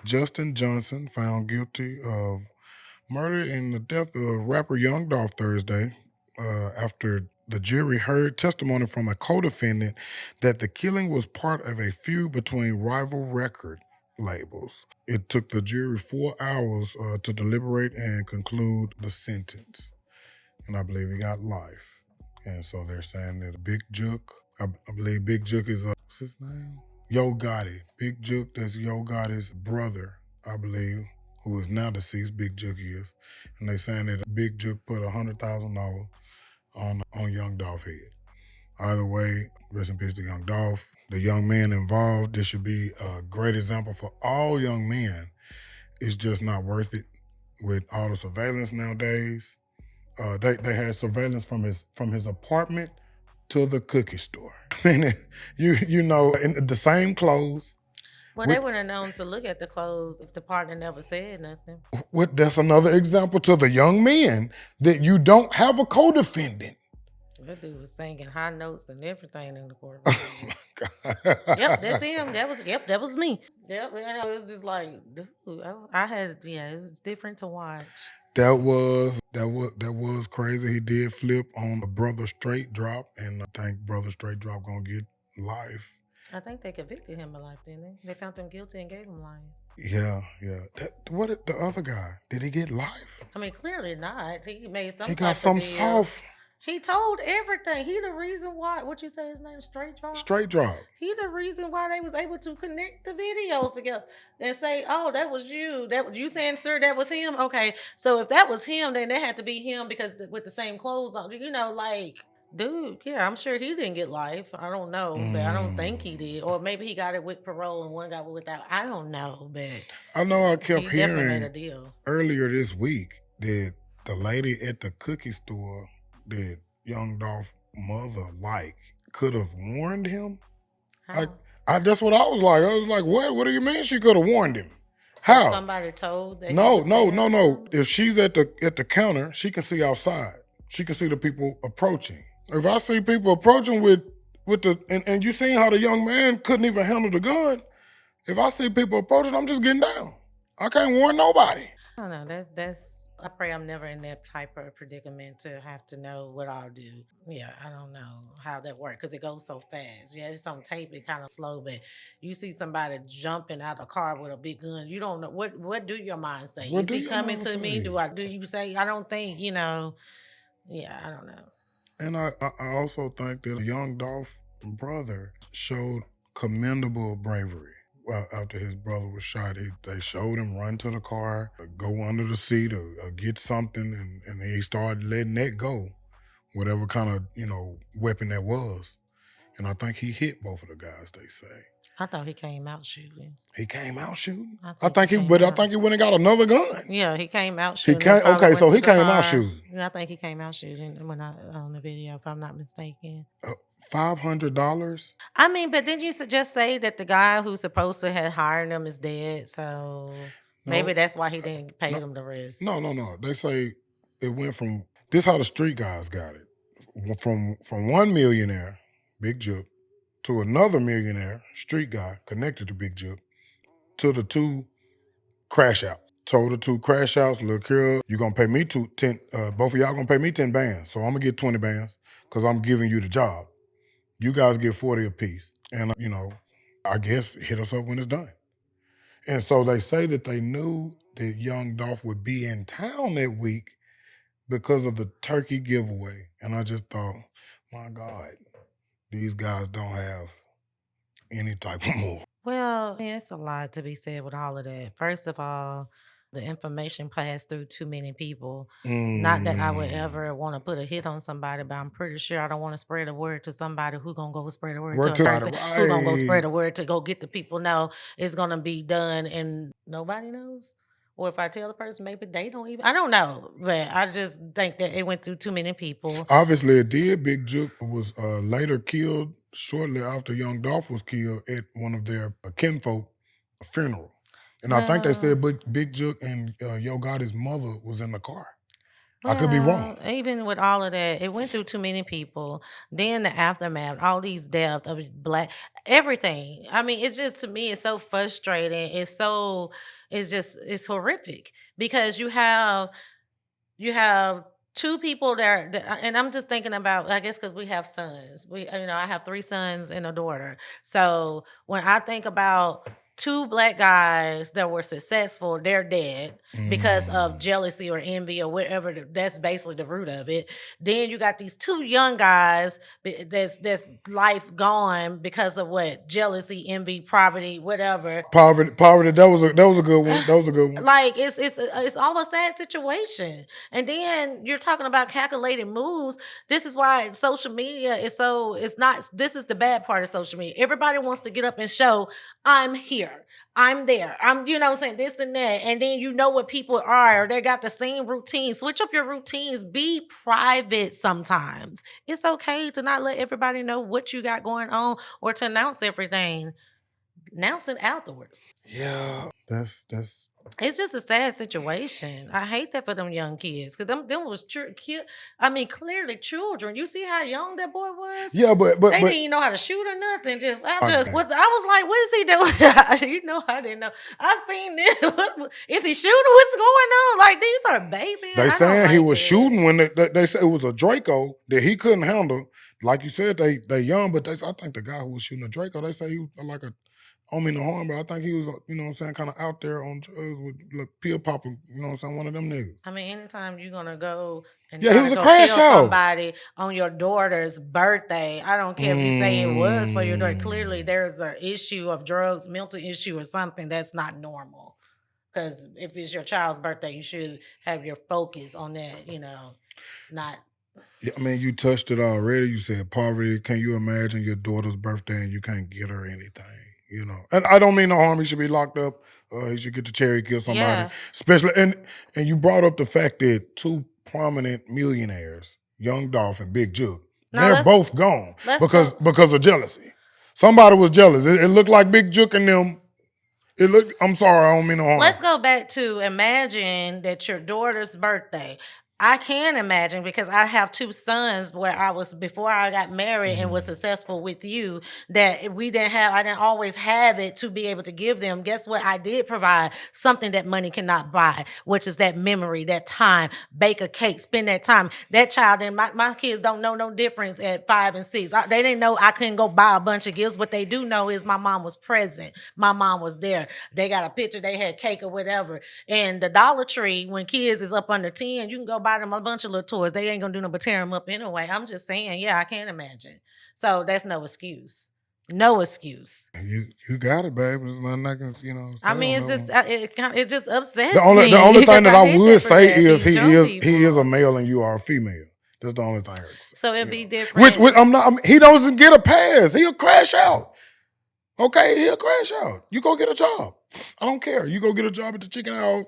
Justin Johnson found guilty of murder in the death of rapper Young Dolph Thursday after the jury heard testimony from a co-defendant that the killing was part of a feud between rival record labels. It took the jury 4 hours to deliberate and conclude the sentence. And I believe he got life. And so they're saying that Big Jook, I believe Big Jook is, what's his name? Yo Gotti. Big Jook, that's Yo Gotti's brother, I believe, who is now deceased, Big Jook is. And they're saying that Big Jook put $100,000 on Young Dolph head. Either way, rest in peace to Young Dolph. The young man involved, this should be a great example for all young men. It's just not worth it with all the surveillance nowadays. They had surveillance from his apartment to the cookie store. And you know, in the same clothes. Well, they wouldn't have known to look at the clothes if the partner never said nothing. That's another example to the young men that you don't have a co-defendant. That dude was singing high notes and everything in the courtroom. Oh my God. Yep, that's him. That was me. Yep, it was just like, dude, it's different to watch. That was crazy. He did flip on the Brother Straight Drop, and I think Brother Straight Drop gonna get life. I think they convicted him of life, didn't they? They found him guilty and gave him life. Yeah. What did the other guy? Did he get life? I mean, clearly not. He made some. He got some soft. He told everything. He the reason why. What you say his name? Straight Drop. Straight Drop. He the reason why they was able to connect the videos together and say, "Oh, that was you. That you saying, sir, that was him." Okay, so if that was him, then that had to be him because with the same clothes on. You know, like. Dude, yeah, I'm sure he didn't get life. I don't know, but I don't think he did. Or maybe he got it with parole and one got it without. I don't know, but I know I kept he definitely hearing made a deal. Earlier this week that the lady at the cookie store that Young Dolph's mother could have warned him. That's what I was like. I was like, what? What do you mean she could have warned him? So how? Somebody told that. No. If she's at the counter, she can see outside. She can see the people approaching. If I see people approaching with the and you seen how the young man couldn't even handle the gun. If I see people approaching, I'm just getting down. I can't warn nobody. I don't know. That's. I pray I'm never in that type of predicament to have to know what I'll do. Yeah, I don't know how that works because it goes so fast. Yeah, it's on tape. It kind of slow, but you see somebody jumping out of a car with a big gun. You don't know what do your mind say? Is he coming to me? Do you say? I don't think. Yeah, I don't know. And I also think that Young Dolph brother showed commendable bravery. After his brother was shot, they showed him run to the car, go under the seat or get something, and he started letting that go, whatever kind of, weapon that was. And I think he hit both of the guys, they say. I thought he came out shooting. He came out shooing? I think he went and got another gun. Yeah, he came out shooting. So he came out shooting. Yeah, I think he came out shooting on the video, if I'm not mistaken. $500? I mean, but didn't you just say that the guy who's supposed to have hired him is dead? So maybe that's why he didn't pay them the rest. No. They say it went from, this how the street guys got it. From one millionaire, Big Jook, to another millionaire, street guy, connected to Big Jook, to the two crash outs. Told the two crash outs, look here, you're going to pay me both of y'all going to pay me 10 bands. So I'm going to get 20 bands because I'm giving you the job. You guys get 40 apiece. And, I guess hit us up when it's done. And so they say that they knew that Young Dolph would be in town that week because of the turkey giveaway. And I just thought, my God, these guys don't have any type of move. Well, it's a lot to be said with all of that. First of all, the information passed through too many people. Not that I would ever want to put a hit on somebody, but I'm pretty sure I don't want to spread a word to somebody who going to go spread a word to a person who going to go spread a word to go get the people know it's going to be done and nobody knows. Or if I tell the person, maybe they don't even, I don't know. But I just think that it went through too many people. Obviously it did. Big Jook was later killed shortly after Young Dolph was killed at one of their kinfolk funeral. And I think they said Big Jook and Yo Gotti's mother was in the car. I could be wrong. Well, even with all of that, it went through too many people. Then the aftermath, all these deaths of black, everything. I mean, it's just to me, it's so frustrating. It's horrific because you have two people and I'm just thinking about, I guess, because we have sons. I have three sons and a daughter. So when I think about two black guys that were successful, they're dead because of jealousy or envy or whatever. That's basically the root of it. Then you got these two young guys that's life gone because of what? Jealousy, envy, poverty, whatever. Poverty. That was a good one. That was a good one. Like it's all a sad situation. And then you're talking about calculated moves. This is why social media is so, it's not, this is the bad part of social media. Everybody wants to get up and show, I'm here, I'm there, I'm, saying this and that. And then you know what people are, or they got the same routine. Switch up your routines, be private sometimes. It's okay to not let everybody know what you got going on or to announce everything. Announce it afterwards. Yeah, that's It's just a sad situation. I hate that for them young kids because them was clearly children. You see how young that boy was? yeah, but They didn't even know how to shoot or nothing. I was like, what is he doing? I didn't know. I seen this. Is he shooting? What's going on? Like, these are babies. they saying he was shooting when they said it was a Draco that he couldn't handle. Like you said, they young, but I think the guy who was shooting a Draco, they say he was like a, I don't mean no harm, but I think he was, kind of out there on drugs with pill popping, one of them niggas. I mean, anytime you're gonna go and Yeah, he try was to a go crash kill out. somebody on your daughter's birthday, I don't care if you say it was for your daughter. Clearly, there's an issue of drugs, mental issue, or something that's not normal. Because if it's your child's birthday, you should have your focus on that. Not. Yeah, I mean, you touched it already. You said poverty. Can you imagine your daughter's birthday and you can't get her anything? And I don't mean no harm. He should be locked up. He should get the cherry kill somebody. Yeah. Especially, and you brought up the fact that two prominent millionaires, Young Dolph and Big Jook, they're both gone because of jealousy. Somebody was jealous. It looked like Big Jook and them. I'm sorry, I don't mean no harm. Let's go back to imagine that your daughter's birthday. I can imagine because I have two sons where I was, before I got married and was successful with you, that I didn't always have it to be able to give them. Guess what? I did provide something that money cannot buy, which is that memory, that time, bake a cake, spend that time. That child, and my kids don't know no difference at 5 and 6. They didn't know I couldn't go buy a bunch of gifts. What they do know is my mom was present. My mom was there. They got a picture, they had cake or whatever. And the Dollar Tree, when kids is up under 10, you can go buy them a bunch of little toys. They ain't gonna do nothing but tear them up anyway. I'm just saying, yeah, I can't imagine. So that's no excuse. No excuse. You got it, baby. There's nothing I can, I mean, it's just it just upsets the only me. The only thing that I would that say is these young he is a male and you are a female. That's the only thing. So it'd be different. Which he doesn't get a pass. He'll crash out. Okay, he'll crash out. You go get a job. I don't care. You go get a job at the chicken house.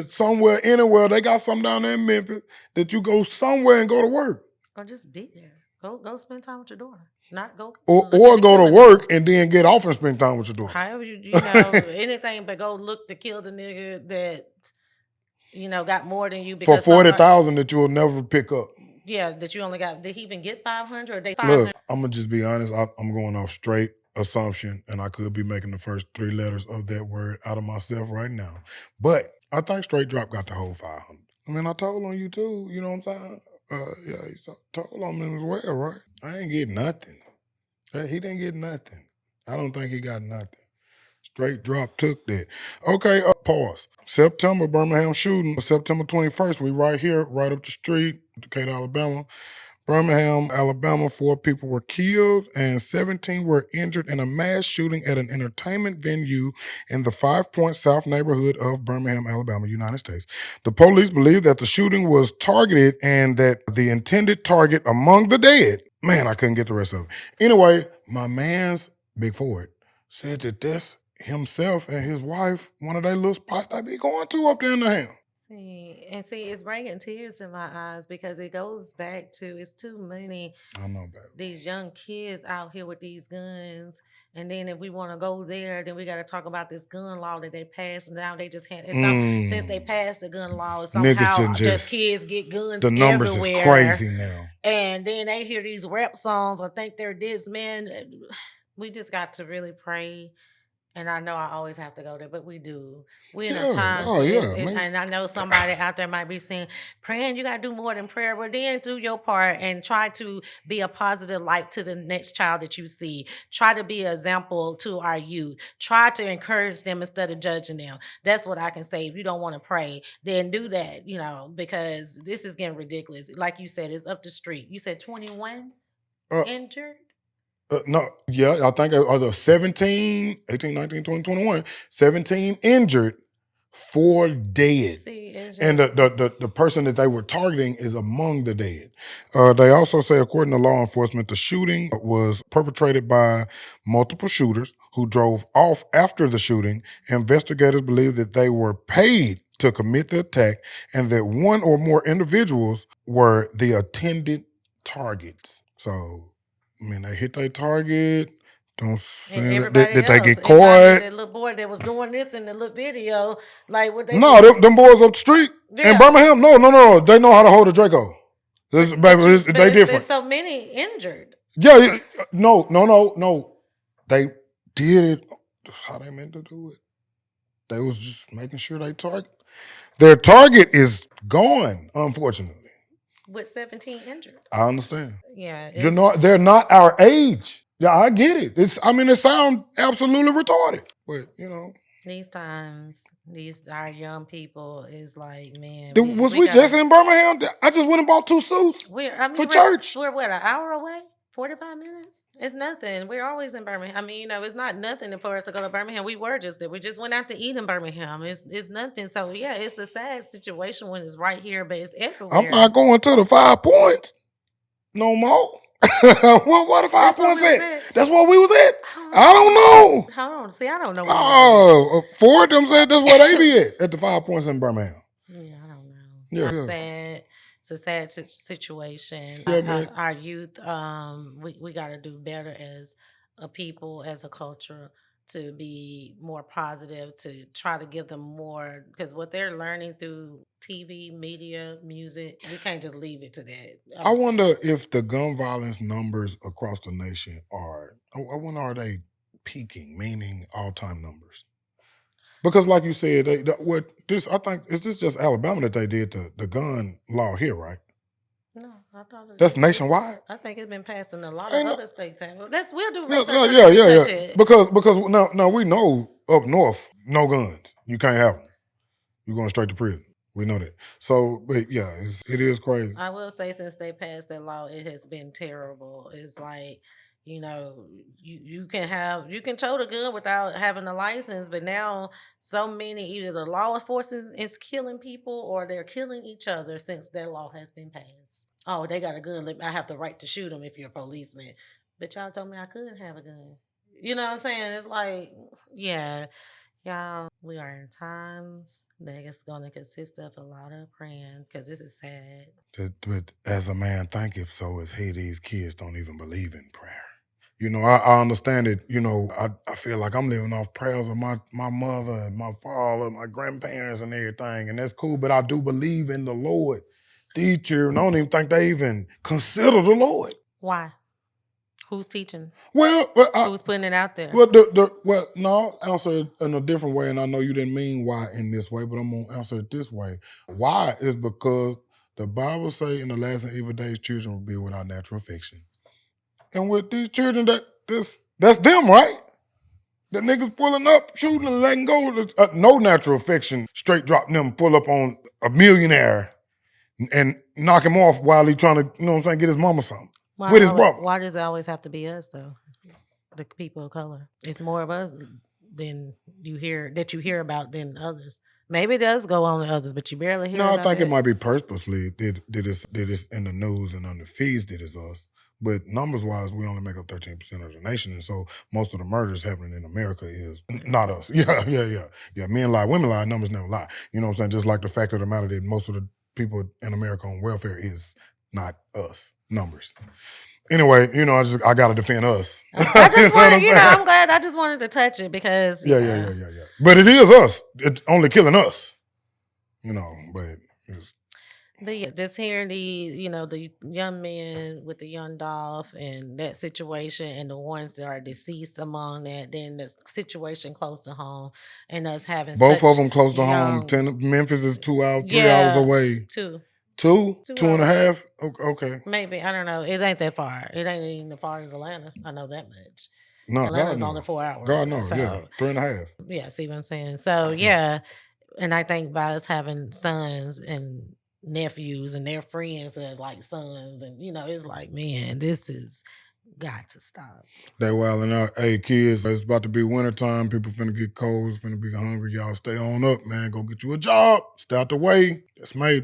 Somewhere, anywhere, they got something down there in Memphis that you go somewhere and go to work. Or just be there. Go spend time with your daughter. Not go. Or go to work and then get off and spend time with your daughter. However, you know, anything but go look to kill the nigga that, got more than you. For 40,000 that you'll never pick up. Yeah, that you only got. Did he even get 500? Or they 500? Look, I'm going to just be honest. I'm going off straight assumption, and I could be making the first 3 letters of that word out of myself right now. But I think Straight Drop got the whole 500. I mean, I told on you too, you know what I'm saying? Yeah, he told on him as well, right? I ain't get nothing. He didn't get nothing. I don't think he got nothing. Straight Drop took that. Okay, pause. September, Birmingham shooting. September 21st, we right here, right up the street, Decatur, Alabama. Birmingham, Alabama, 4 people were killed and 17 were injured in a mass shooting at an entertainment venue in the 5 Point South neighborhood of Birmingham, Alabama, United States. The police believe that the shooting was targeted and that the intended target among the dead, man, I couldn't get the rest of it. Anyway, my man's Big Ford said that this himself and his wife, one of their little spots they be going to up there in the ham. See, it's bringing tears to my eyes because it goes back to it's too many I know, baby. these young kids out here with these guns. And then if we want to go there, then we got to talk about this gun law that they passed. And now they just had since they passed the gun law, somehow just kids get guns the numbers everywhere. Is crazy now. And then they hear these rap songs or think they're this, man. We just got to really pray. And I know I always have to go there, but we do. We're in a time, and I know somebody out there might be saying, praying, you got to do more than prayer. But then do your part and try to be a positive light to the next child that you see. Try to be an example to our youth. Try to encourage them instead of judging them. That's what I can say. If you don't want to pray, then do that, because this is getting ridiculous. Like you said, it's up the street. You said 21 injured? No, yeah, I think it was 17, 18, 19, 20, 21, 17 injured, 4 dead. See, and the person that they were targeting is among the dead. They also say, according to law enforcement, the shooting was perpetrated by multiple shooters who drove off after the shooting. Investigators believe that they were paid to commit the attack and that one or more individuals were the intended targets. So, they hit their target. Don't say that they get caught. That little boy that was doing this in the little video, like what they them boys up the street in Birmingham. No. They know how to hold a Draco. They different. There's so many injured. Yeah, no. They did it. That's how they meant to do it. They was just making sure their target is gone, unfortunately. With 17 injured. I understand. Yeah. They're not our age. Yeah, I get it. It sounds absolutely retarded. But, these times, our young people is like, man. We just in Birmingham? I just went and bought 2 suits for church. We're what, an hour away? 45 minutes? It's nothing. We're always in Birmingham. It's not nothing for us to go to Birmingham. We were just there. We just went out to eat in Birmingham. It's nothing. So, yeah, it's a sad situation when it's right here, but it's everywhere. I'm not going to the 5 Points no more. What the 5 Points at? That's what we was at. I don't know. Hold on. See, I don't know. Oh, 4 of them said that's where they be at the 5 Points in Birmingham. Yeah, I don't know. Yeah. Sad. It's a sad situation. Our youth, we got to do better as a people, as a culture, to be more positive, to try to give them more, because what they're learning through TV, media, music, we can't just leave it to that. I wonder if the gun violence numbers across the nation are they peaking, meaning all-time numbers? Because like you said, I think, is this just Alabama that they did the gun law here, right? No, I thought that's nationwide. I think it's been passed in a lot of other states. We'll do research. Yeah. Because now we know up north, no guns. You can't have them. You're going straight to prison. We know that. So, but yeah, it is crazy. I will say, since they passed that law, it has been terrible. It's like, you can tow the gun without having a license, but now so many, either the law enforcement is killing people or they're killing each other since that law has been passed. Oh, they got a gun. I have the right to shoot them if you're a policeman. But y'all told me I couldn't have a gun. You know what I'm saying? It's like, yeah, y'all, we are in times that it's going to consist of a lot of praying, because this is sad. But as a man thinketh, so is he. These kids don't even believe in prayer. I understand it. I feel like I'm living off prayers of my mother and my father, my grandparents and everything, and that's cool, but I do believe in the Lord. These children, I don't even think they even consider the Lord. Why? Who's teaching? Well, who's putting it out there? No, answer it in a different way, and I know you didn't mean why in this way, but I'm going to answer it this way. Why is because the Bible say in the last and evil days, children will be without natural affection. And with these children, that's them, right? The niggas pulling up, shooting and letting go. No natural affection, straight drop them, pull up on a millionaire and knock him off while he trying to, get his mama something with his brother. Why does it always have to be us, though? The people of color. It's more of us than you hear about than others. Maybe it does go on to others, but you barely hear about it. No, I think it might be purposely did this in the news and on the feeds did it's us. But numbers wise, we only make up 13% of the nation. And so most of the murders happening in America is not us. Yeah. Men lie, women lie, numbers never lie. You know what I'm saying? Just like the fact of the matter that most of the people in America on welfare is not us, numbers. Anyway, I gotta defend us. I just wanted, You know what I'm saying? I'm glad. I just wanted to touch it because Yeah. But it is us. It's only killing us. But it's But yeah, just hearing the young men with the young Dolph and that situation and the ones that are deceased among that, then the situation close to home and us having both of such them close to home. young, Memphis is 2 hours, 3 hours yeah, away. two. 2 2 and a hours. half. Okay. Maybe, I don't know. It ain't that far. It ain't even as far as Atlanta. I know that much. No, Atlanta's God only no. 4 hours. God no. So Yeah, 3.5. yeah, see what I'm saying? So yeah. And I think by us having sons and nephews and their friends as like sons, and it's like, man, this is got to stop. They wilding out. Hey, kids, it's about to be wintertime. People finna get cold. It's finna be hungry. Y'all stay on up, man. Go get you a job. Stay out the way. That's major.